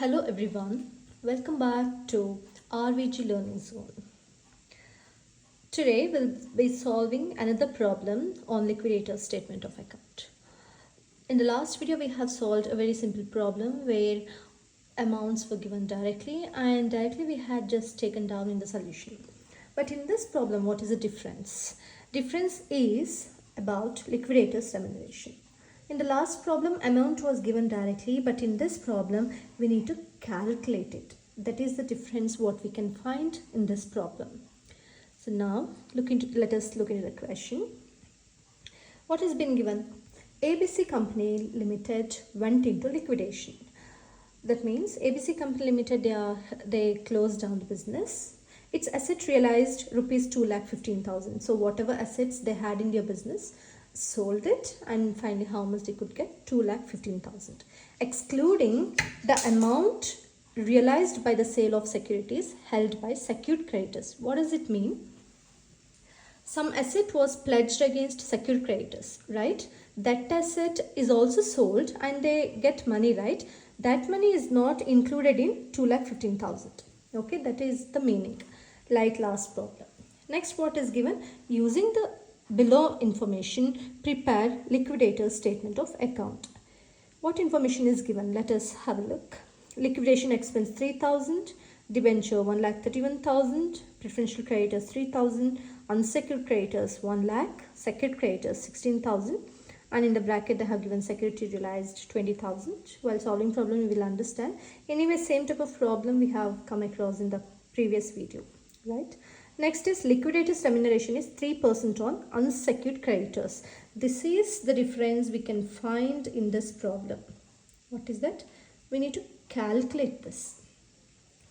Hello everyone, welcome back to RVG Learning Zone. Today we'll be solving another problem on liquidator statement of account. In the last video we have solved a very simple problem where amounts were given directly and directly we had just taken down in the solution. But in this problem, what is the difference? Difference is about liquidator's remuneration. In the last problem, amount was given directly, but in this problem, we need to calculate it. That is the difference what we can find in this problem. So now, let us look into the question. What has been given? ABC Company Limited went into liquidation. That means ABC Company Limited, they closed down the business. Its asset realized rupees 2,15,000. So whatever assets they had in their business, sold it, and finally how much they could get? 2,15,000. Excluding the amount realized by the sale of securities held by secured creditors. What does it mean? Some asset was pledged against secured creditors, right? That asset is also sold and they get money, right? That money is not included in 2,15,000. Okay, that is the meaning, like last problem. Next, what is given? Using the below information, prepare liquidator's statement of account. What information is given? Let us have a look. Liquidation expense 3,000, debenture 1,31,000, preferential creditors 3,000, unsecured creditors 1 lakh, secured creditors 16,000, and in the bracket they have given security realized 20,000. While solving problem we will understand. Anyway, same type of problem we have come across in the previous video, right? Next is liquidator's remuneration is 3% on unsecured creditors. This is the difference we can find in this problem. What is that? We need to calculate this.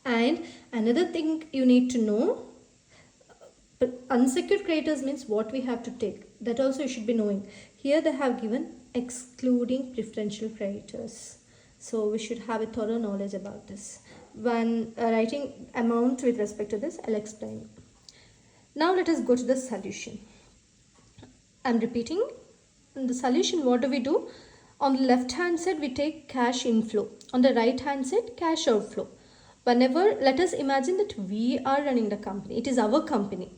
And another thing you need to know, unsecured creditors means what we have to take. That also you should be knowing. Here they have given excluding preferential creditors. So we should have a thorough knowledge about this. When writing amount with respect to this, I'll explain. Now let us go to the solution. I'm repeating. In the solution, what do? On the left hand side, we take cash inflow. On the right hand side, cash outflow. Whenever, let us imagine that we are running the company. It is our company.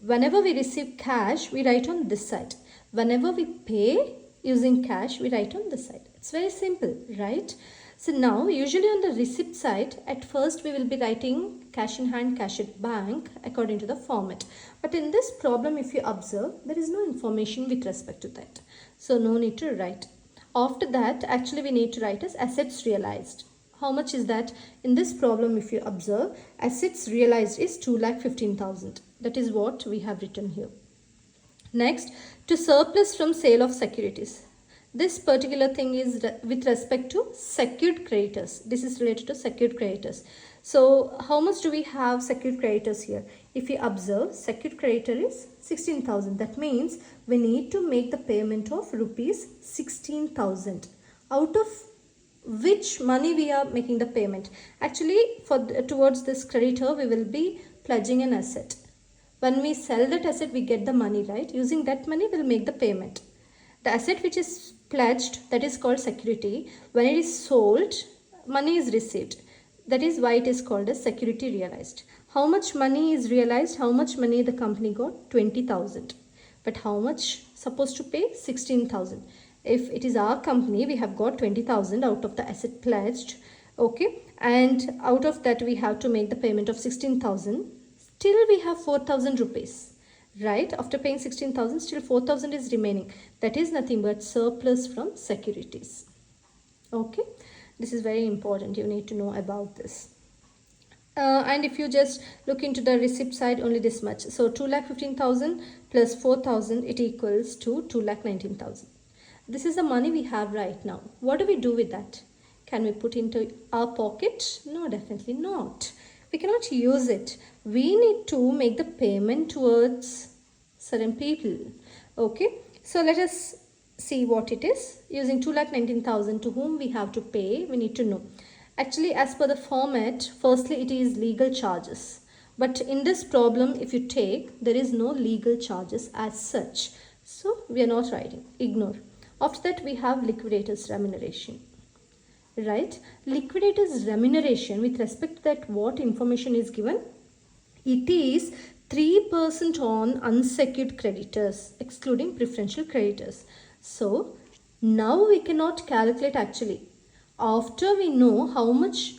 Whenever we receive cash, we write on this side. Whenever we pay using cash, we write on this side. It's very simple, right? So now, usually on the receipt side, at first we will be writing cash in hand, cash at bank according to the format. But in this problem, if you observe, there is no information with respect to that. So no need to write. After that, actually we need to write as assets realized. How much is that? In this problem, if you observe, assets realized is 2,15,000. That is what we have written here. Next, to surplus from sale of securities. This particular thing is with respect to secured creditors. This is related to secured creditors. So how much do we have secured creditors here? If you observe, secured creditor is 16,000. That means we need to make the payment of rupees 16,000. Out of which money we are making the payment? Actually, towards this creditor, we will be pledging an asset. When we sell that asset, we get the money, right? Using that money, we'll make the payment. The asset which is pledged, that is called security. When it is sold, money is received. That is why it is called as security realized. How much money is realized? How much money the company got? 20,000. But how much supposed to pay? 16,000. If it is our company, we have got 20,000 out of the asset pledged. Okay. And out of that, we have to make the payment of 16,000. Still we have 4,000 rupees. Right? After paying 16,000, still 4,000 is remaining. That is nothing but surplus from securities. Okay. This is very important. You need to know about this. And if you just look into the receipt side, only this much. So 2,15,000 plus 4,000, it equals to 2,19,000. This is the money we have right now. What do we do with that? Can we put into our pocket? No, definitely not. We cannot use it. We need to make the payment towards certain people. Okay. So let us see what it is. Using 2,19,000 to whom we have to pay, we need to know. Actually, as per the format, firstly it is legal charges. But in this problem, if you take, there is no legal charges as such. So we are not writing. Ignore. After that, we have liquidator's remuneration. right? Liquidator's remuneration with respect to that what information is given? It is 3% on unsecured creditors, excluding preferential creditors. So now we cannot calculate actually. After we know how much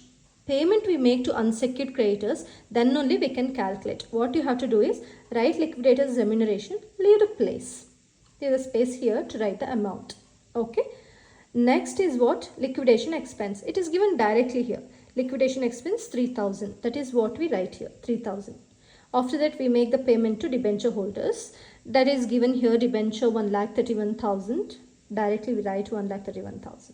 payment we make to unsecured creditors, then only we can calculate. What you have to do is write liquidator's remuneration, leave a place. Leave a space here to write the amount. Okay. Next is what? Liquidation expense. It is given directly here. Liquidation expense 3000. That is what we write here, 3000. After that we make the payment to debenture holders. That is given here, debenture 1,31,000. Directly we write 1,31,000.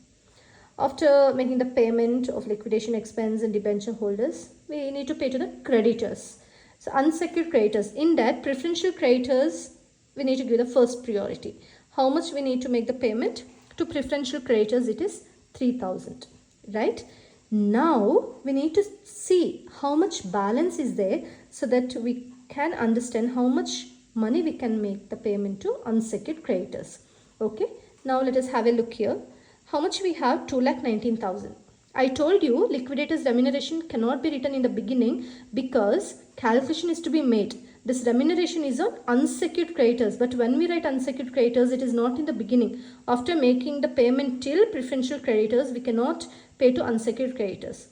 After making the payment of liquidation expense and debenture holders, we need to pay to the creditors. So unsecured creditors, in that preferential creditors, we need to give the first priority. How much we need to make the payment? To preferential creditors, it is 3000, right? Now we need to see how much balance is there so that we can understand how much money we can make the payment to unsecured creditors. Okay, now let us have a look here. How much we have? 2,19,000. I told you liquidator's remuneration cannot be written in the beginning because calculation is to be made. This remuneration is on unsecured creditors, but when we write unsecured creditors, it is not in the beginning. After making the payment till preferential creditors, we cannot pay to unsecured creditors.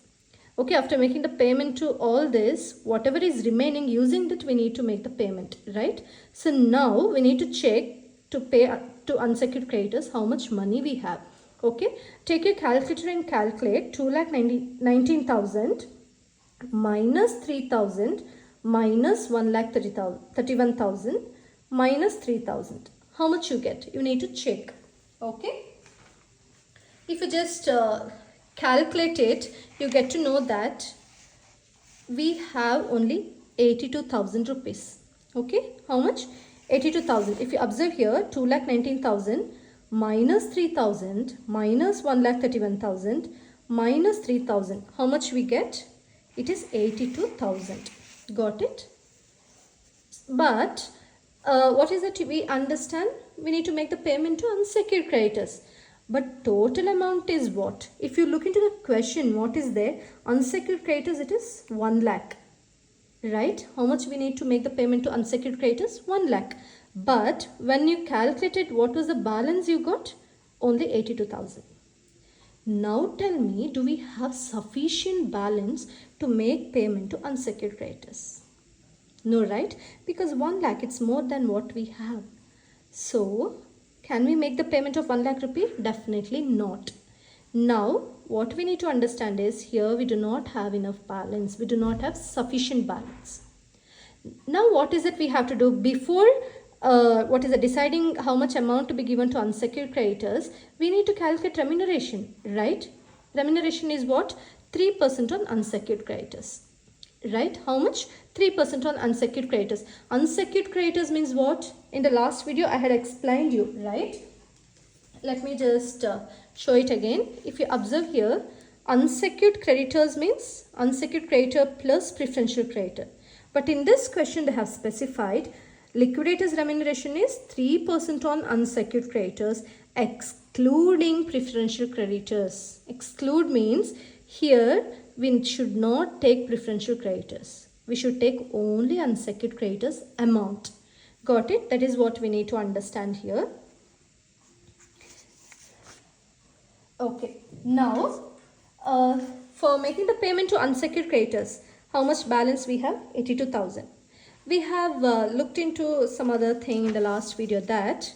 Okay, after making the payment to all this, whatever is remaining, using that we need to make the payment, right? So now we need to check to pay to unsecured creditors how much money we have. Okay, take your calculator and calculate 2,19,000 minus 3,000 minus 1,31,000 minus 3,000. How much you get? You need to check. Okay. If you just calculate it, you get to know that we have only 82,000 rupees. Okay. How much? 82,000. If you observe here, 2,19,000 minus 3,000 minus 1,31,000 minus 3,000. How much we get? It is 82,000. Got it? But what is it we understand? We need to make the payment to unsecured creditors. But total amount is what? If you look into the question, what is there? Unsecured creditors, it is 1 lakh. Right? How much we need to make the payment to unsecured creditors? 1 lakh. But when you calculated what was the balance you got? Only 82,000. Now tell me, do we have sufficient balance to make payment to unsecured creditors? No, right? Because 1 lakh, it's more than what we have. So, can we make the payment of 1 lakh rupee? Definitely not. Now, what we need to understand is here we do not have enough balance. We do not have sufficient balance. Now, what is it we have to do before deciding how much amount to be given to unsecured creditors? We need to calculate remuneration, right? Remuneration is what? 3% on unsecured creditors, right? How much? 3% on unsecured creditors. Unsecured creditors means what? In the last video I had explained you, right? Let me just show it again. If you observe here, unsecured creditors means unsecured creditor plus preferential creditor. But in this question they have specified liquidator's remuneration is 3% on unsecured creditors excluding preferential creditors. Exclude means here we should not take preferential creditors. We should take only unsecured creditors amount. Got it? That is what we need to understand here. Okay. Now, for making the payment to unsecured creditors, how much balance we have? 82,000. We have looked into some other thing in the last video that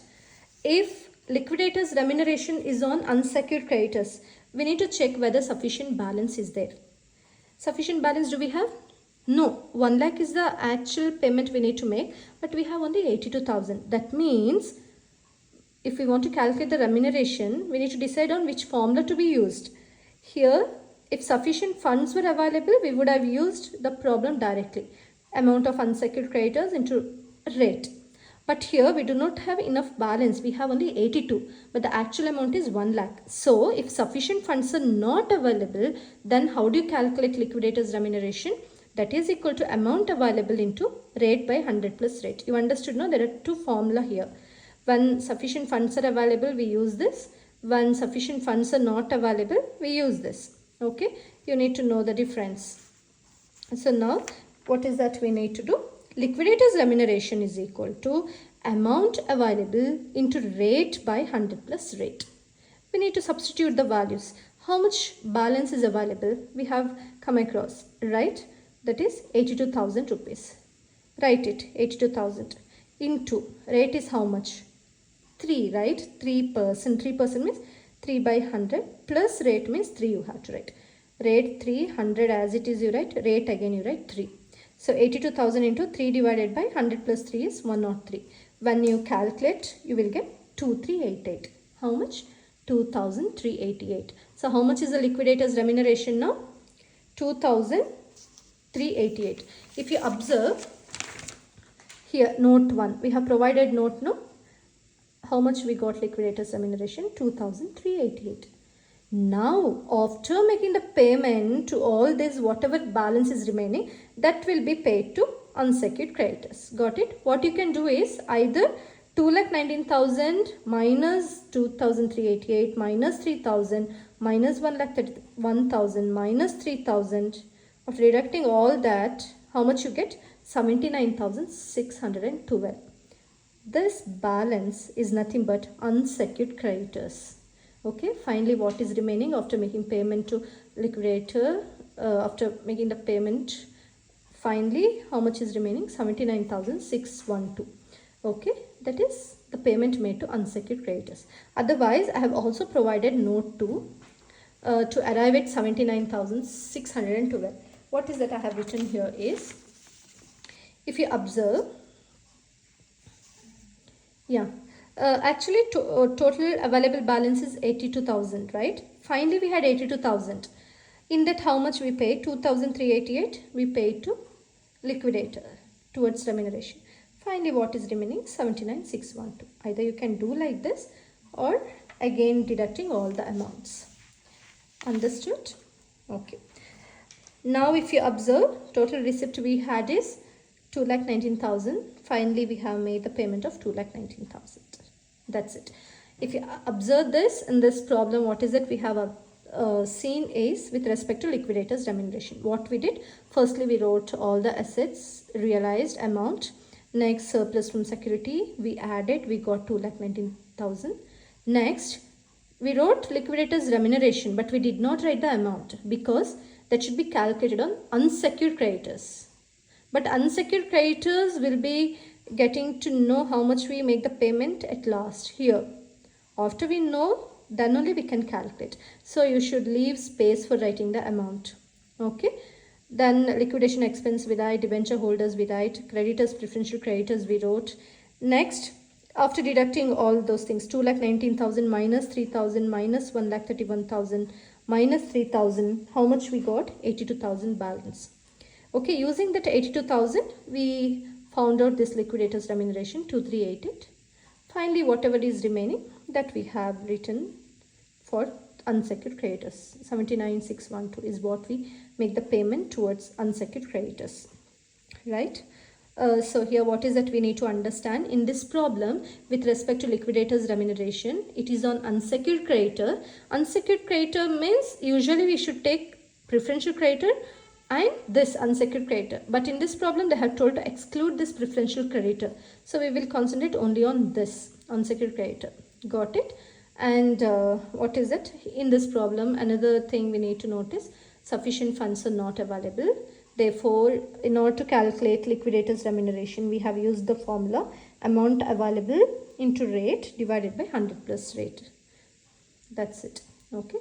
if liquidator's remuneration is on unsecured creditors, we need to check whether sufficient balance is there. Sufficient balance do we have? No. 1 lakh is the actual payment we need to make, but we have only 82,000. That means if we want to calculate the remuneration, we need to decide on which formula to be used. Here, if sufficient funds were available, we would have used the problem directly. Amount of unsecured creditors into rate. But here we do not have enough balance. We have only 82, but the actual amount is 1 lakh. So if sufficient funds are not available, then how do you calculate liquidator's remuneration? That is equal to amount available into rate by 100 plus rate. You understood, no? There are two formula here. When sufficient funds are available, we use this. When sufficient funds are not available, we use this. Okay, you need to know the difference. So now what is that we need to do? Liquidator's remuneration is equal to amount available into rate by 100 plus rate. We need to substitute the values. How much balance is available? We have come across, right? That is 82,000 rupees. Write it, 82,000 into rate is how much? 3, right? 3%. 3% means 3 by 100 plus rate means 3 you have to write. Rate 300 as it is you write, rate again you write 3. So 82,000 into 3 divided by 100 plus 3 is 103. When you calculate, you will get 2388. How much? 2,388. So how much is the liquidator's remuneration now? 2,388. If you observe here, note 1, we have provided note no. How much we got liquidator's remuneration? 2,388. Now, after making the payment to all this, whatever balance is remaining, that will be paid to unsecured creditors. Got it? What you can do is either 2,19,000 minus 2,388 minus 3,000 minus 1,31,000 minus 3,000. After deducting all that, how much you get? 79,612. This balance is nothing but unsecured creditors. Okay, finally what is remaining after making payment to liquidator, after making the payment, finally how much is remaining? 79,612. Okay, that is the payment made to unsecured creditors. Otherwise, I have also provided note 2 to arrive at 79,612. What is that I have written here is, if you observe, actually total available balance is 82,000, right? Finally we had 82,000. In that how much we paid? 2,388 we paid to liquidator towards remuneration. Finally what is remaining? 79,612. Either you can do like this or again deducting all the amounts. Understood? Okay. Now if you observe, total receipt we had is 2,19,000. Finally we have made the payment of 2,19,000. That's it. If you observe this in this problem, what is it we have seen is with respect to liquidator's remuneration. What we did, firstly we wrote all the assets, realized amount. Next, surplus from security we added, we got 2,19,000. Next, we wrote liquidator's remuneration, but we did not write the amount because that should be calculated on unsecured creditors. But unsecured creditors will be getting to know how much we make the payment at last here. After we know, then only we can calculate. So you should leave space for writing the amount. Okay. Then liquidation expense we write, debenture holders we write, creditors, preferential creditors we wrote. Next, after deducting all those things, 2,19,000 minus 3,000 minus 1,31,000 minus 3,000, how much we got? 82,000 balance. Okay, using that 82,000, we found out this liquidator's remuneration 2,388. Finally, whatever is remaining, that we have written for unsecured creditors. 79,612 is what we make the payment towards unsecured creditors. Right? So here what is that we need to understand in this problem with respect to liquidator's remuneration, it is on unsecured creditor. Unsecured creditor means usually we should take preferential creditor and this unsecured creditor, but in this problem they have told to exclude this preferential creditor, so we will concentrate only on this unsecured creditor. Got it? And what is it in this problem? Another thing we need to notice, sufficient funds are not available. Therefore, in order to calculate liquidator's remuneration, we have used the formula amount available into rate divided by 100 plus rate. That's it. Okay.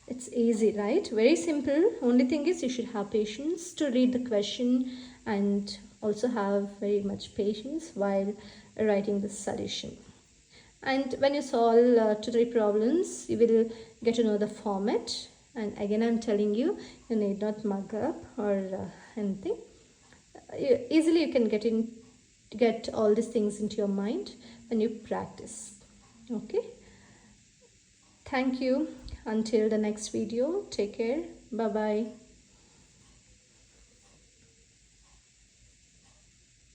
It's easy, right? Very simple. Only thing is you should have patience to read the question and also have very much patience while writing the solution. And when you solve 2-3 problems, you will get to know the format. And again, I'm telling you, you need not mug up or anything. Easily you can get all these things into your mind when you practice. Okay. Thank you. Until the next video, take care. Bye-bye.